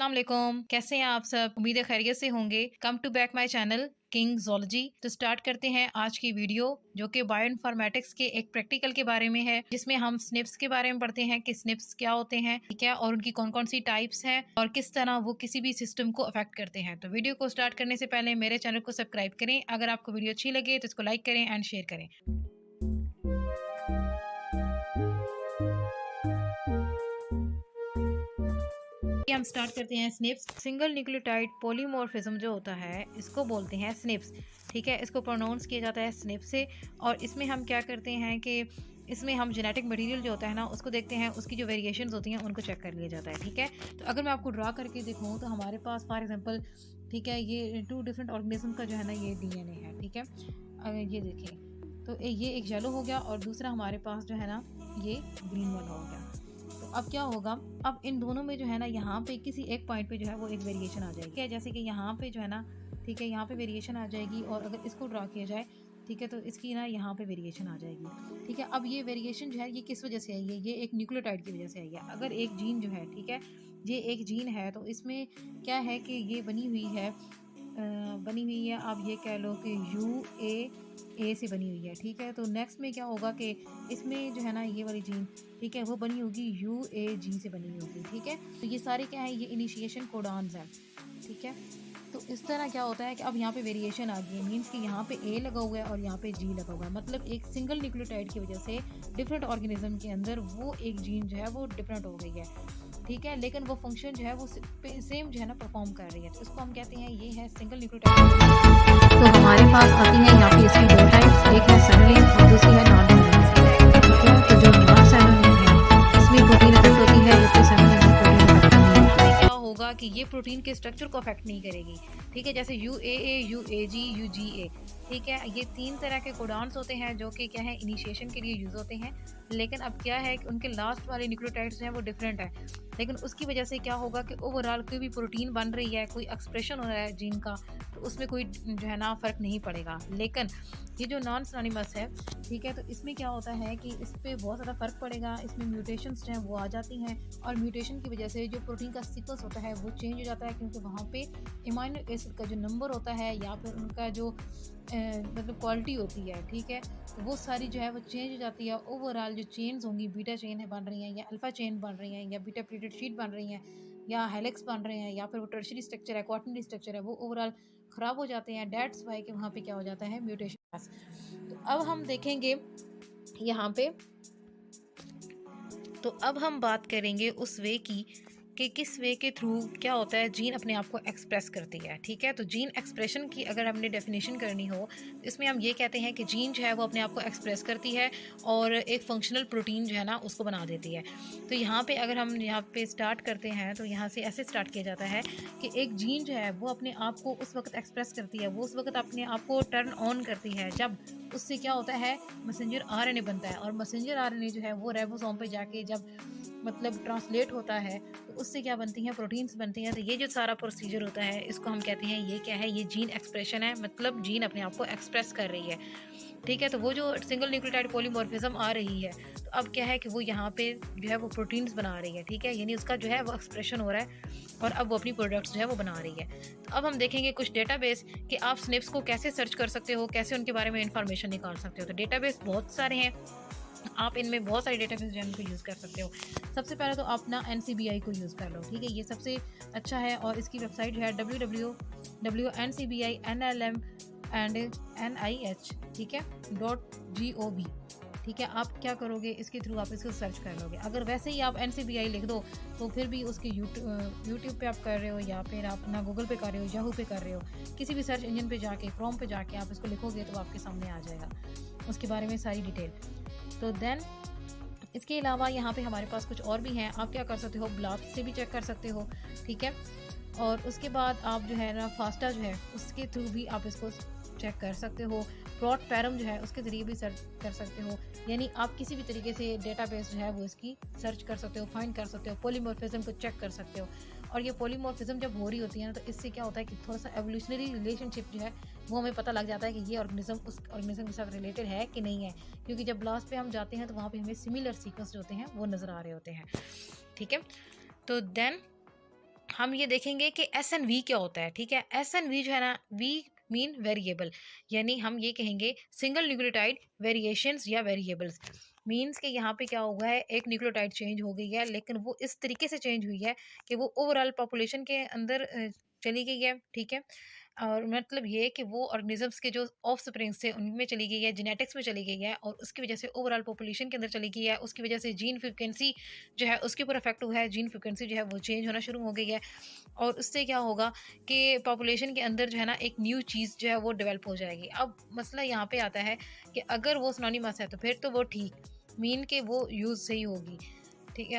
अस्सलाम वालेकुम, कैसे हैं आप सब? उम्मीद है खैरियत से होंगे। Come to back my channel king zoology. तो स्टार्ट करते हैं आज की वीडियो, जो कि बायोइन्फॉर्मेटिक्स के एक प्रैक्टिकल के बारे में है, जिसमें हम स्निप्स के बारे में पढ़ते हैं कि स्निप्स क्या होते हैं, ठीक है, और उनकी कौन कौन सी टाइप्स हैं और किस तरह वो किसी भी सिस्टम को अफेक्ट करते हैं। तो वीडियो को स्टार्ट करने से पहले मेरे चैनल को सब्सक्राइब करें। अगर आपको वीडियो अच्छी लगे तो इसको लाइक करें एंड शेयर करें। हम स्टार्ट करते हैं स्निप्स। सिंगल न्यूक्लियोटाइड पॉलीमॉर्फिज्म जो होता है इसको बोलते हैं स्निप्स, ठीक है। इसको प्रोनाउंस किया जाता है स्निप से। और इसमें हम क्या करते हैं कि इसमें हम जेनेटिक मटेरियल जो होता है ना उसको देखते हैं, उसकी जो वेरिएशंस होती हैं उनको चेक कर लिया जाता है, ठीक है। तो अगर मैं आपको ड्रा करके दिखाऊँ तो हमारे पास फॉर एग्जांपल, ठीक है, ये 2 डिफरेंट ऑर्गेनिज्म का जो है ना ये डीएनए है, ठीक है। ये देखें, तो ये एक येलो हो गया और दूसरा हमारे पास जो है ना ये ग्रीन वाला हो गया। तो अब क्या होगा, अब इन दोनों में जो है ना यहाँ पे किसी एक पॉइंट पे जो है वो एक वेरिएशन आ जाएगी, क्या, जैसे कि यहाँ पे जो है ना, ठीक है, यहाँ पे वेरिएशन आ जाएगी। और अगर इसको ड्रा किया जाए, ठीक है, तो इसकी ना यहाँ पे वेरिएशन आ जाएगी, ठीक है। अब ये वेरिएशन जो है ये किस वजह से आई है, ये एक न्यूक्लियोटाइड की वजह से आई है। अगर एक जीन जो है, ठीक है, ये एक जीन है तो इसमें क्या है कि ये बनी हुई है, आप ये कह लो कि UAA से बनी हुई है, ठीक है। तो नेक्स्ट में क्या होगा कि इसमें जो है ना ये वाली जीन, ठीक है, वो बनी होगी UAG से बनी हुई होगी, ठीक है। तो ये सारे क्या है, ये इनिशिएशन कोडॉन्स हैं, ठीक है। तो इस तरह क्या होता है कि अब यहाँ पे वेरिएशन आ गई है, मीन्स कि यहाँ पे A लगा हुआ है और यहाँ पे G लगा हुआ है। मतलब एक सिंगल न्यूक्लियोटाइड की वजह से डिफरेंट ऑर्गेनिज्म के अंदर वो एक जीन जो है वो डिफरेंट हो गई है, ठीक है, लेकिन वो फंक्शन जो है वो सेम जो है ना परफॉर्म कर रही है। तो इसको हम कहते हैं ये है सिंगल न्यूक्लियोटाइड। तो हमारे पास आती है यहाँ पे इसकी दो टाइप्स, एक है सेलुलोज और दूसरी है नॉन सेलुलोज, ठीक है। तो जो नॉन सेलुलोज है इसमें प्रोटीन इफेक्ट होती है, जबकि सेलुलोज में प्रोटीन इफेक्ट नहीं होती है। क्या होगा कि ये प्रोटीन के स्ट्रक्चर को अफेक्ट नहीं करेगी, ठीक है। जैसे UAA, UAG, UGA, ठीक है, ये 3 तरह के कोडॉन्स होते हैं जो कि क्या है इनिशिएशन के लिए यूज़ होते हैं। लेकिन अब क्या है कि उनके लास्ट वाले न्यूक्लियोटाइड्स हैं वो डिफरेंट है, लेकिन उसकी वजह से क्या होगा कि ओवरऑल कोई भी प्रोटीन बन रही है, कोई एक्सप्रेशन हो रहा है जीन का, तो उसमें कोई जो है ना फ़र्क नहीं पड़ेगा। लेकिन ये जो नॉन सिनोनिमस है, ठीक है, तो इसमें क्या होता है कि इस पर बहुत ज़्यादा फ़र्क पड़ेगा। इसमें म्यूटेशंस जो हैं वो आ जाती हैं और म्यूटेशन की वजह से जो प्रोटीन का सीक्वेंस होता है वो चेंज हो जाता है, क्योंकि वहाँ पे अमीनो एसिड का जो नंबर होता है या फिर उनका जो मतलब क्वालिटी होती है, ठीक है, तो वो सारी जो है वो चेंज हो जाती है। ओवरऑल जो चेन्स होंगी, बीटा चेन है बन रही हैं या अल्फा चेन बन रही हैं या बीटा प्लेटेड शीट बन रही हैं या हेलिक्स बन रहे हैं या फिर वो टर्शियरी स्ट्रक्चर है, क्वाटरनरी स्ट्रक्चर है, वो ओवरऑल ख़राब हो जाते हैं। डेट्स वाई के वहाँ पे क्या हो जाता है म्यूटेशन। तो अब हम देखेंगे यहाँ पे, तो अब हम बात करेंगे उस वे की कि किस वे के थ्रू क्या होता है जीन अपने आप को एक्सप्रेस करती है, ठीक है। तो जीन एक्सप्रेशन की अगर हमने डेफिनेशन करनी हो तो इसमें हम ये कहते हैं कि जीन जो है वो अपने आप को एक्सप्रेस करती है और एक फंक्शनल प्रोटीन जो है ना उसको बना देती है। तो यहाँ पे अगर हम यहाँ पे स्टार्ट करते हैं तो यहाँ से ऐसे स्टार्ट किया जाता है कि एक जीन जो है वो अपने आप को उस वक्त एक्सप्रेस करती है, वो उस वक्त अपने आप को टर्न ऑन करती है जब उससे क्या होता है मैसेंजर RNA बनता है। और मैसेंजर RNA जो है वो राइबोसोम पे जाके जब मतलब ट्रांसलेट होता है तो उससे क्या बनती हैं, प्रोटीन्स बनती हैं। तो ये जो सारा प्रोसीजर होता है इसको हम कहते हैं ये क्या है, ये जीन एक्सप्रेशन है, मतलब जीन अपने आप को एक्सप्रेस कर रही है, ठीक है। तो वो जो सिंगल न्यूक्लियोटाइड पॉलीमॉर्फिज्म आ रही है, तो अब क्या है कि वो यहाँ पे जो है वो प्रोटीन्स बना रही है, ठीक है, यानी उसका जो है वो एक्सप्रेशन हो रहा है और अब वो अपनी प्रोडक्ट्स जो है वो बना रही है। तो अब हम देखेंगे कुछ डेटाबेस कि आप स्निप्स को कैसे सर्च कर सकते हो, कैसे उनके बारे में इंफॉर्मेशन निकाल सकते हो। तो डेटाबेस बहुत सारे हैं, आप इनमें बहुत सारे डेटाबेस जो है उनको यूज़ कर सकते हो। सबसे पहले तो आप ना NCBI को यूज़ कर लो, ठीक है, ये सबसे अच्छा है। और इसकी वेबसाइट जो है www.ncbi.nlm and nih, ठीक है .gov, ठीक है। आप क्या करोगे, इसके थ्रू आप इसको सर्च कर लोगे। अगर वैसे ही आप NCBI लिख दो तो फिर भी उसके यूट्यूब पे आप कर रहे हो या फिर आप ना गूगल पे कर रहे हो, याहू पे कर रहे हो, किसी भी सर्च इंजन पे जाके, क्रोम पे जाके आप इसको लिखोगे तो आपके सामने आ जाएगा उसके बारे में सारी डिटेल। तो देन इसके अलावा यहाँ पे हमारे पास कुछ और भी हैं। आप क्या कर सकते हो, ब्लास्ट से भी चेक कर सकते हो, ठीक है। और उसके बाद आप जो है ना फास्टा जो है उसके थ्रू भी आप इसको चेक कर सकते हो। प्रोट पैरम जो है उसके ज़रिए भी सर्च कर सकते हो, यानी आप किसी भी तरीके से डेटाबेस जो है वो इसकी सर्च कर सकते हो, फाइंड कर सकते हो, पॉलीमॉर्फिज्म को चेक कर सकते हो। और ये पॉलीमॉर्फिज्म जब हो रही होती है ना तो इससे क्या होता है कि थोड़ा सा एवोल्यूशनरी रिलेशनशिप जो है वो हमें पता लग जाता है कि ये ऑर्गेनिज्म उस ऑर्गेनिज्म के साथ रिलेटेड है कि नहीं है, क्योंकि जब लास्ट पे हम जाते हैं तो वहाँ पे हमें सिमिलर सीक्वेंस जो होते हैं वो नज़र आ रहे होते हैं, ठीक है। तो देन हम ये देखेंगे कि एस एन वी क्या होता है, ठीक है। एस एन वी जो है ना, वी मीन वेरिएबल, यानी हम ये कहेंगे सिंगल न्यूक्लियोटाइड वेरिएशंस या वेरिएबल्स। मीन्स कि यहाँ पे क्या हुआ है, एक न्यूक्लियोटाइड चेंज हो गई है, लेकिन वो इस तरीके से चेंज हुई है कि वो ओवरऑल पॉपुलेशन के अंदर चली गई है, ठीक है। और मतलब ये कि वो ऑर्गेनिजम्स के जो ऑफ स्प्रिंग्स थे उनमें चली गई है, जेनेटिक्स में चली गई है, और उसकी वजह से ओवरऑल पॉपुलेशन के अंदर चली गई है। उसकी वजह से जीन फ्रिक्वेंसी जो है उसके ऊपर इफेक्ट हुआ है, जीन फ्रिक्वेंसी जो है वो चेंज होना शुरू हो गई है। और उससे क्या होगा कि पॉपुलेशन के अंदर जो है ना एक न्यू चीज़ जो है वो डेवलप हो जाएगी। अब मसला यहाँ पे आता है कि अगर वो सिनोनिमस है तो फिर तो वो ठीक, मीन के वो यूज़ सही होगी, ठीक है।